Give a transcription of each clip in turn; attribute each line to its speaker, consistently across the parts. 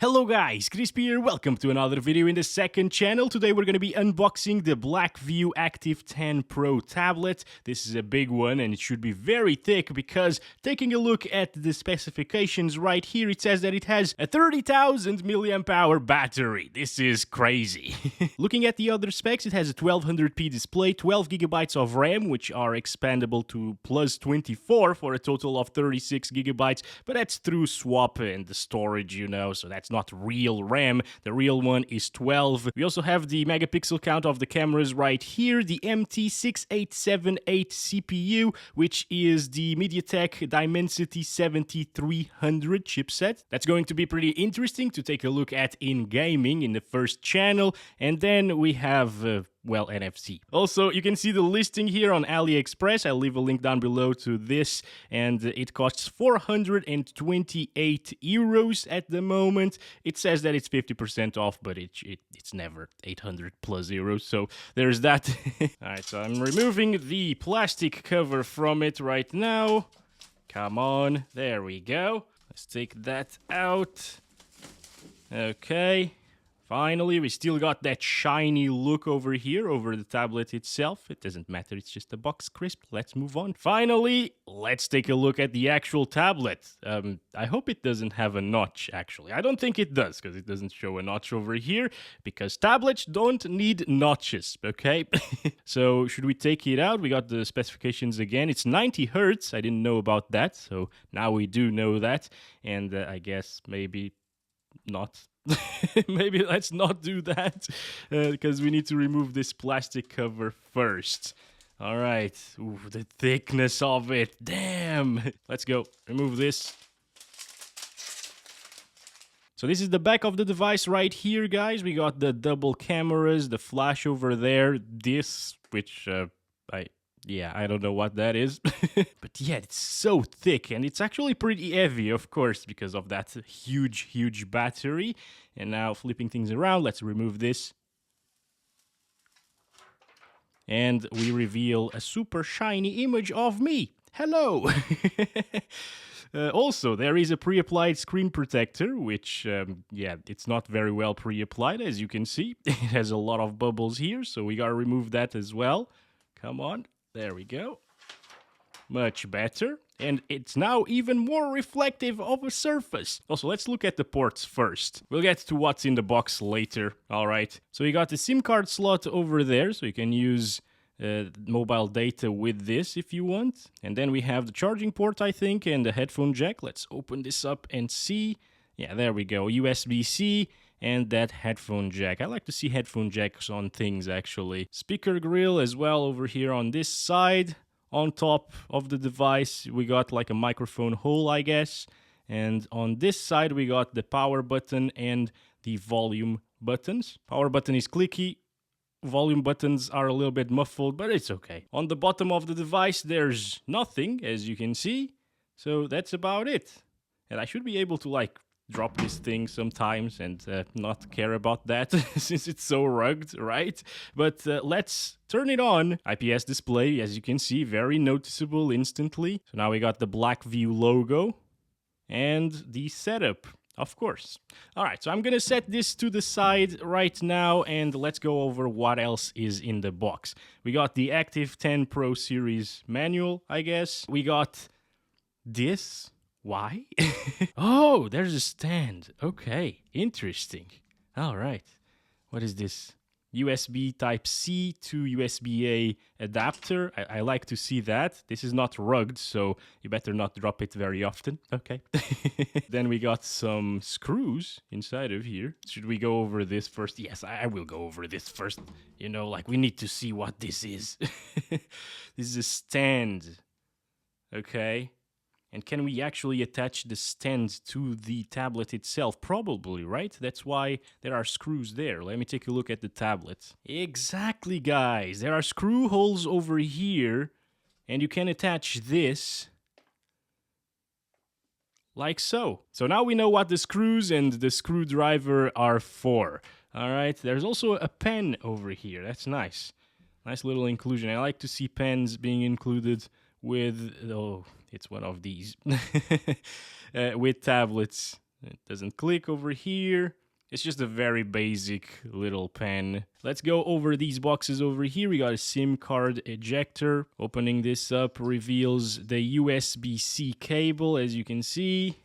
Speaker 1: Hello guys, Crispy here, welcome to another video in the second channel. Today we're going to be unboxing the Blackview Active 10 Pro tablet. This is a big one and it should be very thick because taking a look at the specifications right here, it says that it has a 30,000 mAh battery. This is crazy. Looking at the other specs, it has a 1200p display, 12GB of RAM, which are expandable to plus 24 for a total of 36GB, but that's through swap and the storage, you know, so that's not real RAM. The real one is 12. We also have the megapixel count of the cameras right here, the MT6878 CPU, which is the MediaTek Dimensity 7300 chipset. That's going to be pretty interesting to take a look at in gaming in the first channel. And then we have well, NFC. Also, you can see the listing here on AliExpress. I'll leave a link down below to this, and it costs 428 euros at the moment. It says that it's 50% off, but it's never 800 plus euros, so there's that. Alright, so I'm removing the plastic cover from it right now. Come on, there we go. Let's take that out. Okay. Finally, we still got that shiny look over here, over the tablet itself. It doesn't matter, it's just a box crisp. Let's move on. Finally, let's take a look at the actual tablet. I hope it doesn't have a notch, actually. I don't think it does, because it doesn't show a notch over here, because tablets don't need notches, okay? So, should we take it out? We got the specifications again. It's 90 Hertz. I didn't know about that, so now we do know that. And I guess maybe not. Maybe let's not do that because we need to remove this plastic cover first. All right. Ooh, the thickness of it. Damn. Let's go. Remove this. So this is the back of the device right here, guys. We got the double cameras, the flash over there, this, which I don't know what that is. But yeah, it's so thick and it's actually pretty heavy, of course, because of that huge battery. And now flipping things around, let's remove this. And we reveal a super shiny image of me. Hello! Also, there is a pre-applied screen protector, which, yeah, it's not very well pre-applied, as you can see. It has a lot of bubbles here, so we gotta remove that as well. Come on. There we go. Much better. And it's now even more reflective of a surface. Also, let's look at the ports first. We'll get to what's in the box later. Alright. So you got the SIM card slot over there, so you can use mobile data with this if you want. And then we have the charging port, I think, and the headphone jack. Let's open this up and see. Yeah, there we go. USB-C. And that headphone jack. I like to see headphone jacks on things, actually. Speaker grill as well over here on this side. On top of the device, we got like a microphone hole, I guess. And on this side, we got the power button and the volume buttons. Power button is clicky. Volume buttons are a little bit muffled, but it's okay. On the bottom of the device, there's nothing, as you can see. So that's about it. And I should be able to, like, drop this thing sometimes and not care about that since it's so rugged, right? But let's turn it on. IPS display, as you can see, very noticeable instantly. So now we got the Blackview logo and the setup, of course. All right, so I'm gonna set this to the side right now and let's go over what else is in the box. We got the Active 10 Pro Series manual, I guess. We got this. Why? Oh, there's a stand. Okay, interesting. All right. What is this? USB Type-C to USB-A adapter. I like to see that. This is not rugged, so you better not drop it very often. Okay. Then we got some screws inside of here. Should we go over this first? Yes, I will go over this first. You know, like we need to see what this is. This is a stand. Okay. And can we actually attach the stand to the tablet itself? Probably, right? That's why there are screws there. Let me take a look at the tablet. Exactly, guys. There are screw holes over here. And you can attach this like so. So now we know what the screws and the screwdriver are for. All right. There's also a pen over here. That's nice. Nice little inclusion. I like to see pens being included with... Oh, it's one of these. With tablets. It doesn't click over here. It's just a very basic little pen. Let's go over these boxes over here. We got a SIM card ejector. Opening this up reveals the USB-C cable, as you can see.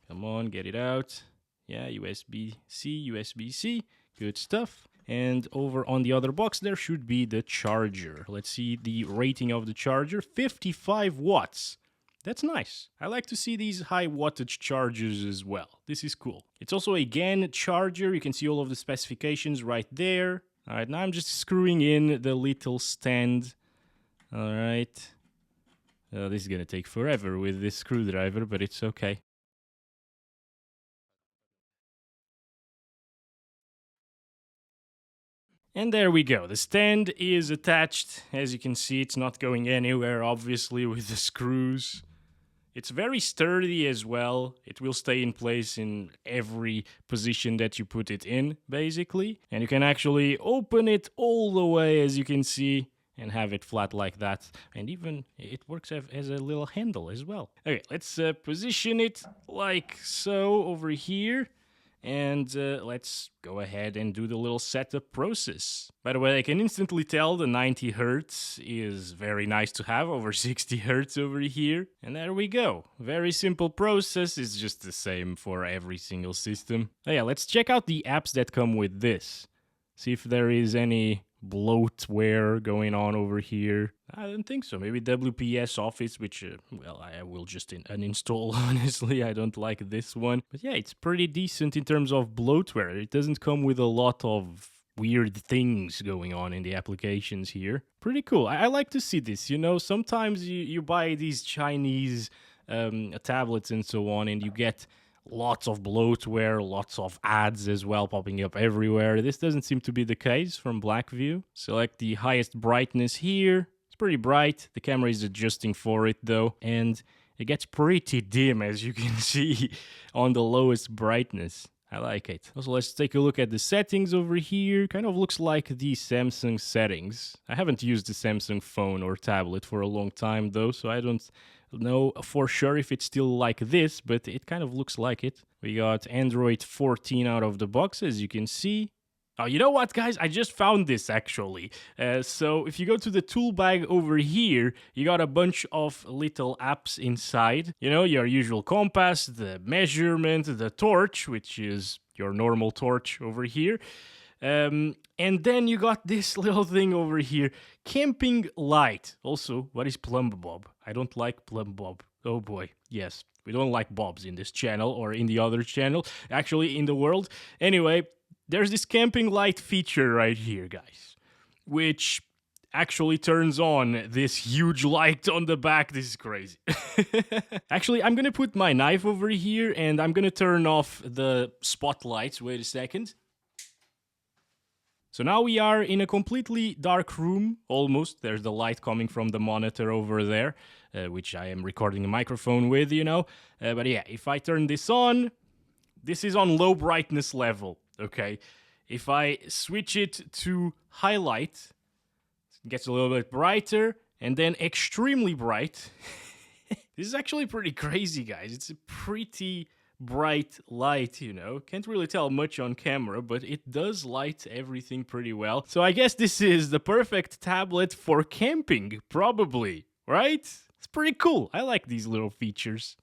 Speaker 1: Come on, get it out. Yeah, USB-C, USB-C. Good stuff. And over on the other box, there should be the charger. Let's see the rating of the charger. 55 watts. That's nice. I like to see these high wattage chargers as well. This is cool. It's also a GAN charger. You can see all of the specifications right there. All right, now I'm just screwing in the little stand. All right. This is going to take forever with this screwdriver, but it's okay. And there we go. The stand is attached. As you can see, it's not going anywhere, obviously, with the screws. It's very sturdy as well. It will stay in place in every position that you put it in, basically. And you can actually open it all the way, as you can see, and have it flat like that. And even it works as a little handle as well. Okay, let's position it like so over here. And let's go ahead and do the little setup process. By the way, I can instantly tell the 90 Hertz is very nice to have over 60 Hertz over here. And there we go. Very simple process. It's just the same for every single system. Oh yeah, let's check out the apps that come with this. See if there is any bloatware going on over here. I don't think so. Maybe WPS Office, which, well, I will just uninstall, honestly. I don't like this one. But yeah, it's pretty decent in terms of bloatware. It doesn't come with a lot of weird things going on in the applications here. Pretty cool. I like to see this, you know. Sometimes you buy these Chinese tablets and so on, and you get lots of bloatware, lots of ads as well popping up everywhere. This doesn't seem to be the case from Blackview. Select the highest brightness here. It's pretty bright. The camera is adjusting for it though, and it gets pretty dim, as you can see, on the lowest brightness. I like it. Also, let's take a look at the settings over here. Kind of looks like the Samsung settings. I haven't used the Samsung phone or tablet for a long time though, so I don't know for sure if it's still like this, but it kind of looks like it. We got Android 14 out of the box, as you can see. Oh, you know what, guys? I just found this, actually. So if you go to the Toolbag over here, you got a bunch of little apps inside. You know, your usual compass, the measurement, the torch, which is your normal torch over here. And then you got this little thing over here, camping light. Also, what is plumb bob? I don't like plumb bob. Oh boy, yes. We don't like bobs in this channel or in the other channel, actually in the world. Anyway, there's this camping light feature right here, guys, which actually turns on this huge light on the back. This is crazy. Actually, I'm gonna put my knife over here and I'm gonna turn off the spotlights. Wait a second. So now we are in a completely dark room, almost. There's the light coming from the monitor over there, which I am recording a microphone with, you know. But yeah, if I turn this on, this is on low brightness level, okay? If I switch it to highlight, it gets a little bit brighter, and then extremely bright. This is actually pretty crazy, guys. It's a pretty bright light, you know. Can't really tell much on camera, but it does light everything pretty well. So I guess this is the perfect tablet for camping, probably, right? It's pretty cool. I like these little features.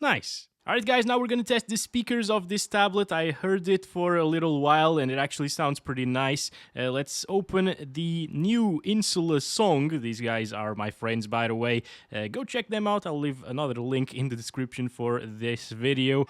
Speaker 1: Nice. Alright guys, now we're gonna test the speakers of this tablet. I heard it for a little while and it actually sounds pretty nice. Let's open the new Insula song. These guys are my friends, by the way. Go check them out. I'll leave another link in the description for this video.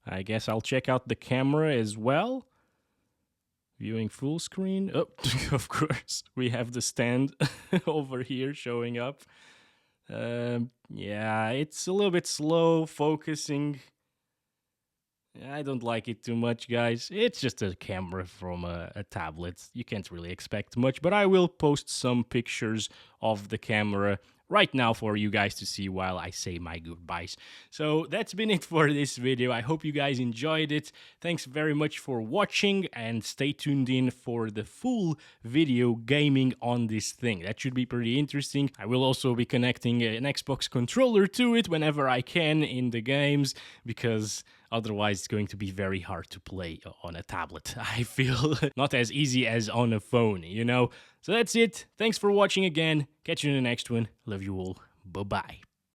Speaker 1: I guess I'll check out the camera as well. Viewing full screen. Oh, of course, we have the stand over here showing up. Yeah, it's a little bit slow focusing. I don't like it too much, guys. It's just a camera from a tablet. You can't really expect much, but I will post some pictures of the camera right now for you guys to see while I say my goodbyes. So that's been it for this video. I hope you guys enjoyed it. Thanks very much for watching, and stay tuned in for the full video gaming on this thing. That should be pretty interesting. I will also be connecting an Xbox controller to it whenever I can in the games, because otherwise it's going to be very hard to play on a tablet. I feel not as easy as on a phone, you know? So that's it. Thanks for watching again. Catch you in the next one. Love you all. Bye-bye.